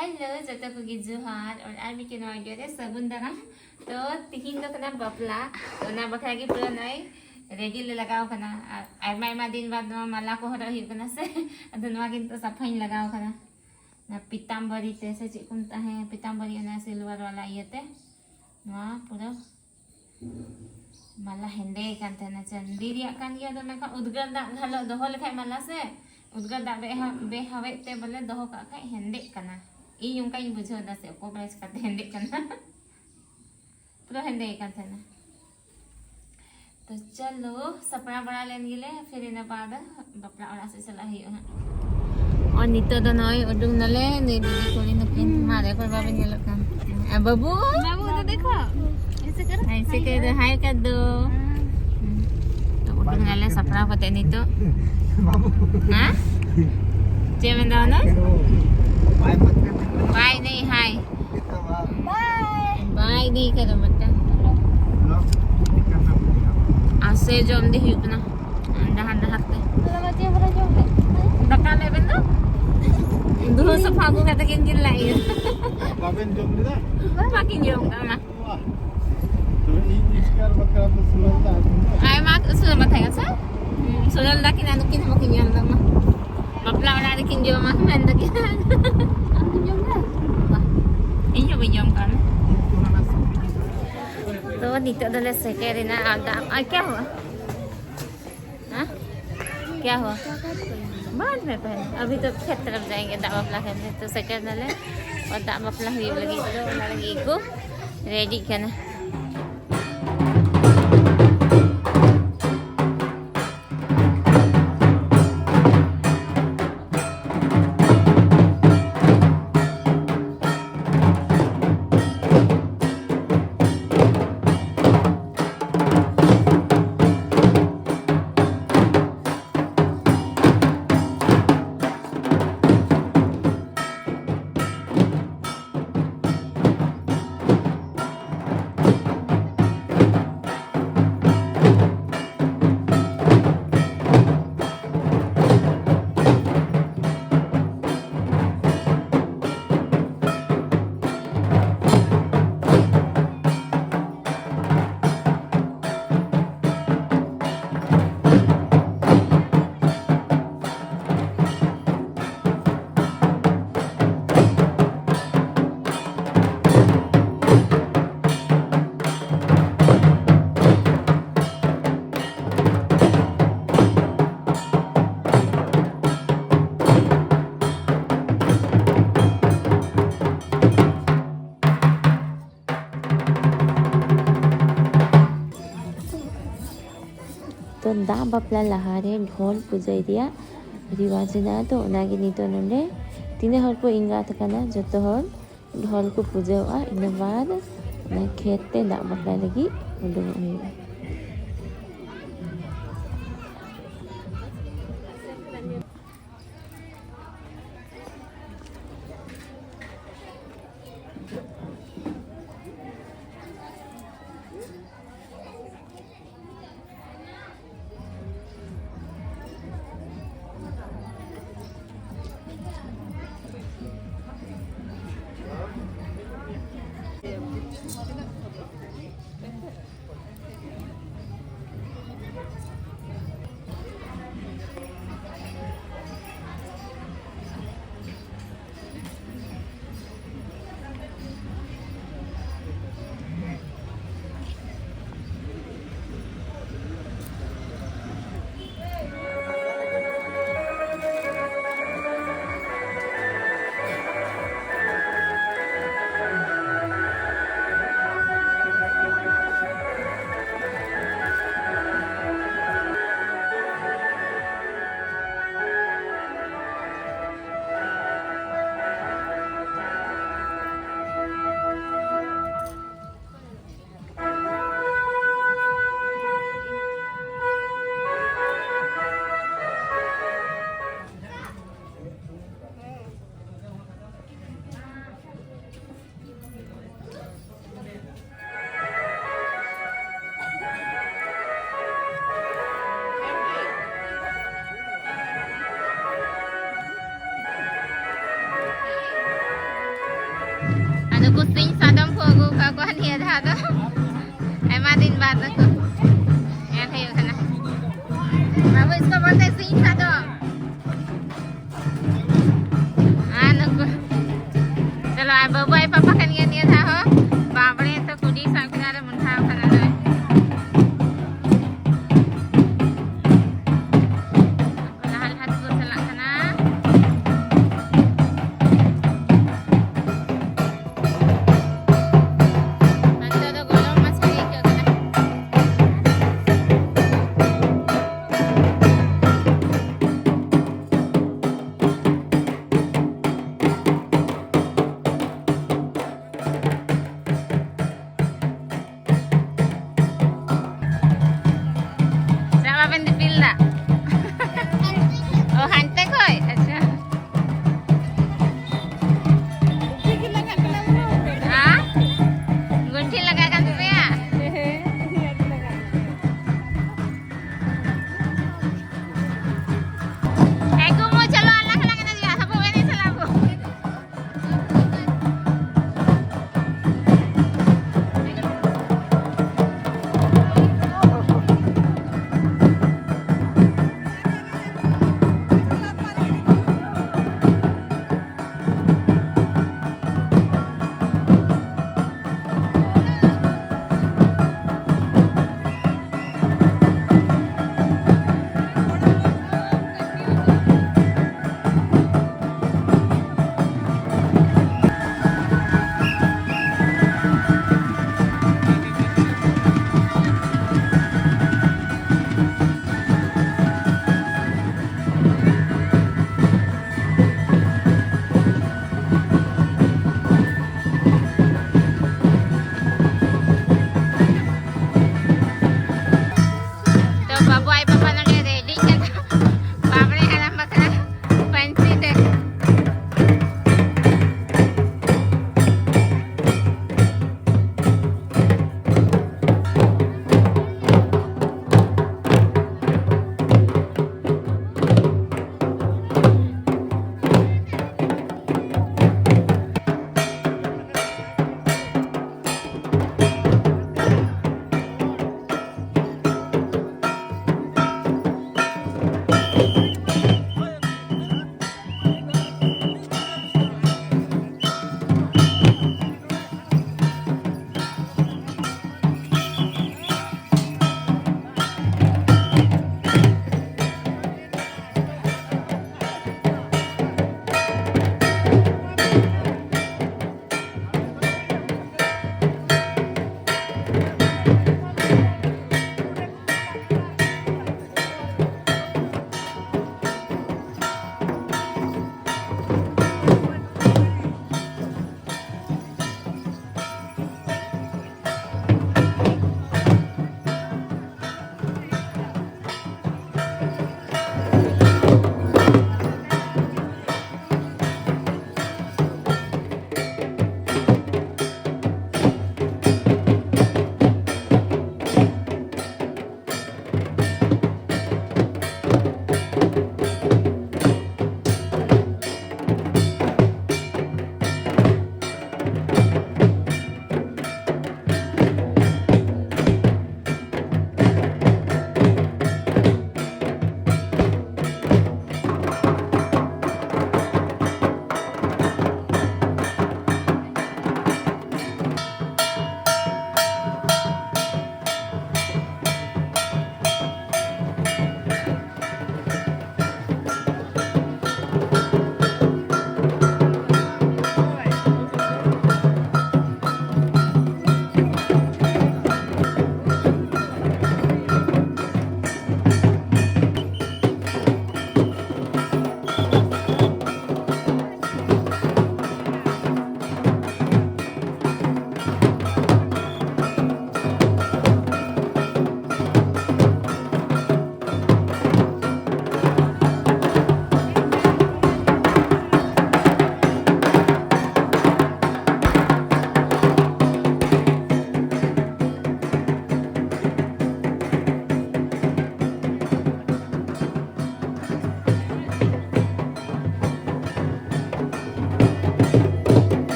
Hello Jat को जोहार और आज भी के वीडियो रे सगुन दाराम तो तिहिन दो कना बपला तो ना बखरा की पूरा नई रेडी ले लगाओ कना आयमा आयमा दिन बाद माला को हर हियो कना से अद नवा किन तो सफाई लगाओ कना ना पीताम्बरी ते से चिकुन ताहे पीताम्बरी ना सिल्वर वाला इयते नवा पूरा माला हेंदे कान तना चंदी रिया कान गिया तो ना उद्गार दा घालो दोहो लेखाय माला से उद्गार दा बे हवे ते बोले दोहो का खाय हेंदे कना ᱤᱧ ᱚᱱᱠᱟᱧ ᱵᱩᱡᱷᱟᱹᱣ ᱫᱟ ᱥᱮ ᱚᱠᱚᱭ ᱵᱟᱭ ᱪᱤᱠᱟᱹᱛᱮ ᱦᱮᱸᱫᱮᱜ ᱠᱟᱱᱟ पूरा हेंदे कान थाना तो चलो सपना बड़ा लेन गिले फिर इन बाद बपला ओरा से चला हियो और नितो दो नय उडुंग नले ने दीदी कोली नकिन मारे पर बाबे नेलो कान बाबू बाबू तो देखो ऐसे कर हाय कर दो तो उडुंग नले सपना पते नितो बाबू हां जेमन दाव ना बाय नहीं हाय बाय नहीं करो मत आसे जोम दे हियो ना डहान डहाते लगा जे बरा जोम दे दका ले बेन दो सफा को कत किन जिल लाई बाबेन जोम दे बाकिन जोम का मा तो इसकार बकरा तो सुनलता आय मा सुन मत है सा सुनलता कि नानु किन हम किन जोम दा मा बपला वाला किन जोम मा मैं दा किन ini belum kan तो नीचे दले सेकेरी ना आदा क्या हुआ हाँ क्या हुआ बाद में पहले अभी तो खेत तरफ जाएंगे दाव अपला करने तो सेकेंड दले और दाव अपला हुई लगी तो लगी को रेडी करना तो दा बपला लहारे ढोल पुजाई दिया रिवाज ना तो ओनागे नितो नंदे तीन हर को इंगा तकना जतो हर ढोल को पुजावा इन बाद ना खेत ते दा बपला लगी उडुंग हुई aku. Yang hayuk kana. Babu इसको बोलते हैं सीन था तो. Anu. चलो आ बाबू आई पापा kan dia था हो. बाबड़े तो कुड़ी सा किनारे मुंठा kana ले. Lahan hati gue selak kana.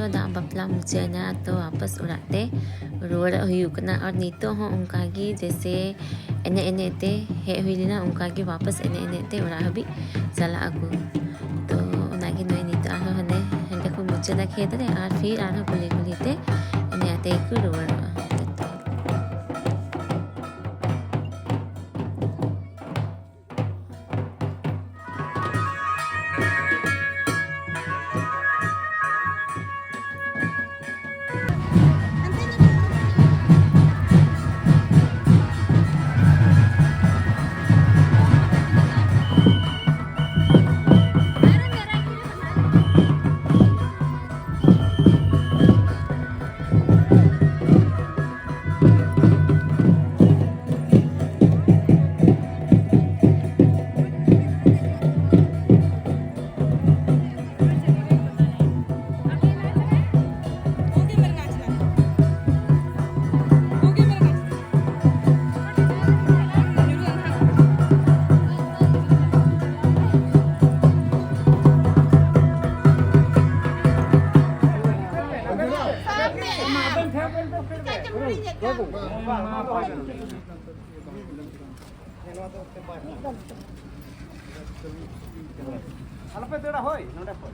दो दा बापला मुचाना तो वापस उड़ाते रुआड़ हुयुकना और नीतो हो उनका गी जैसे एने एने ते हे हुइलिना उनका गी वापस एने एने ते उड़ा हबी चला अगु तो उनागी नोई नीतो आरो हने हंडे को मुचाना खेदरे और फिर आरो कुली कुली ते एने आते को रुआड़ Alapai tu dah hoi, nol dah hoi.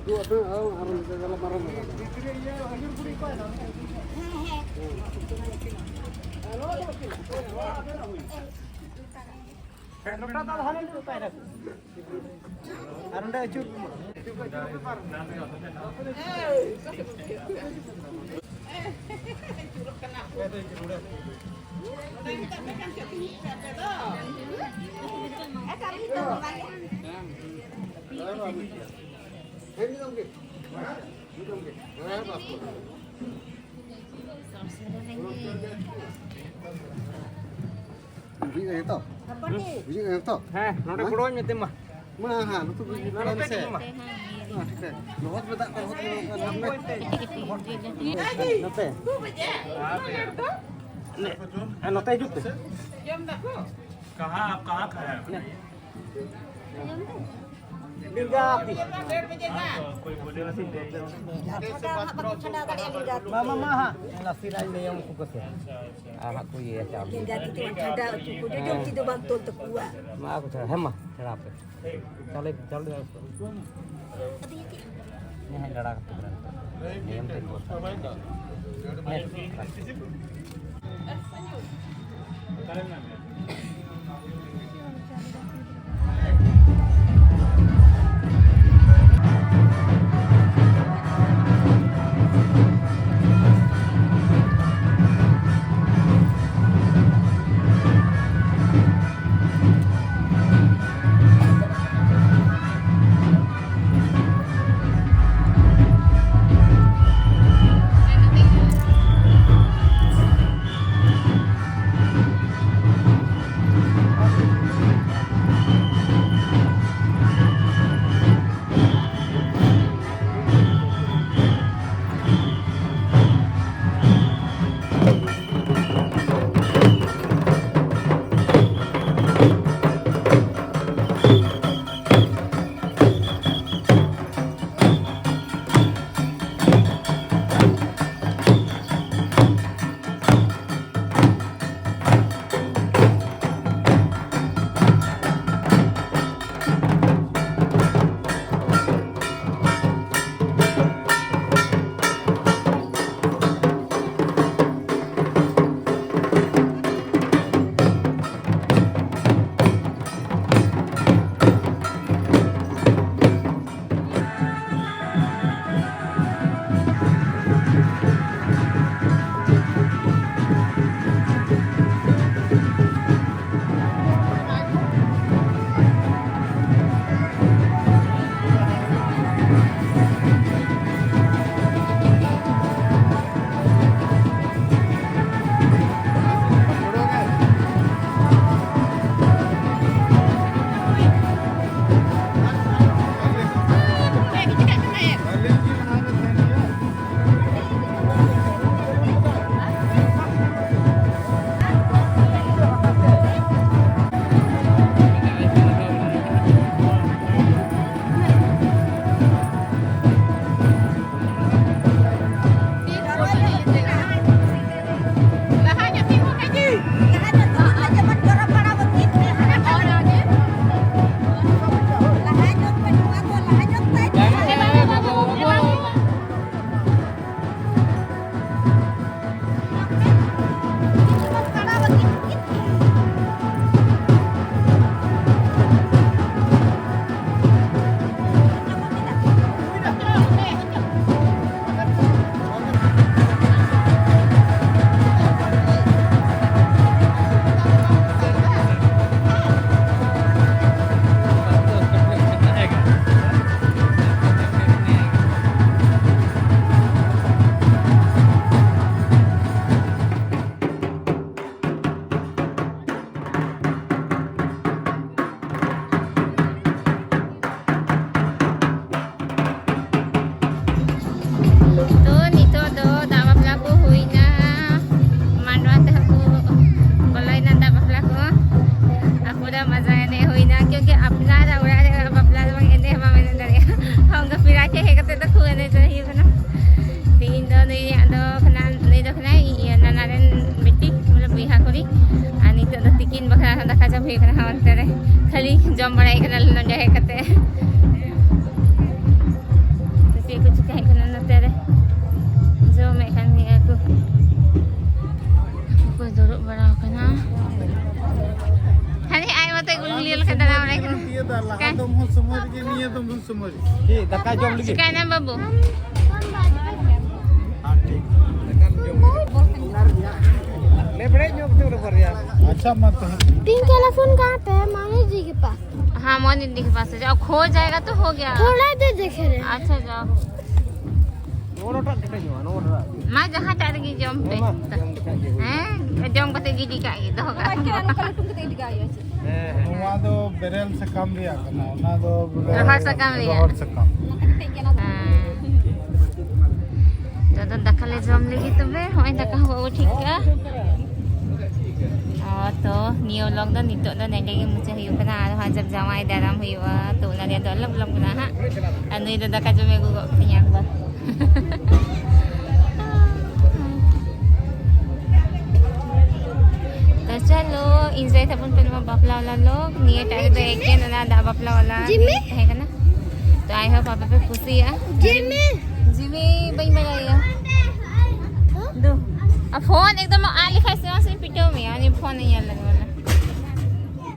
Tu apa? Harus dalam marah. Dikira ia hanyur puri kau dah. Dokter tak halal tu kau dah. Arunda cut. Biji yang tu? Biji yang tu? Heh, nolak keluar ni tema. Mana? Lu tu biji mana ni seh? Luat betak kau hot Nate. Nate juga. कहाँ आप कहाँ का है कोई बोले नसीब Mama maha. Nasi lain yang kukus ya. Anak ku ya jam. Jadi tu ada tu dia jom tidur bantul terkuat. Ma aku cakap hemah cerap. Cale cale. Ni hai lada kat tu. Ni yang tempo. तुम हो समझ के नहीं है तुम समझ की दका जम लगी Sekarang nama babu. हां ठीक दका जम ले बड़े जो तो पर यार अच्छा मत पिंक वाला फोन कहाँ पे है? मानो जी के पास। हाँ मोनी दी के पास है जाओ खो जाएगा तो हो गया थोड़ा देर देखे रहे। अच्छा जाओ नोरा टा जो नोरा मा जहाँ tak lagi jom pe jom kata gidi kat gitu kan नोवा दो बेरल से कम रिया करना ना दो रहर से कम रिया। रहर से कम तो दाका ले jom lagi tu be hoy daká huwa thika तो नियो लॉग द नितो द नेगे गे मुचे हुयु कना हा जब जावाई दाराम हुयुआ तो ना dia do log na ha anu ida daká jom egu go kenyang ba तो चलो enjoy था पन पेनमा बापला वाला लोग निये टाइम तो एक के ना दा बापला वाला है ना तो आई होप आप पे खुशी है जिमी बई मलाया दो अब फोन एकदम आली खाई से पिटो में यानी फोन नहीं लगे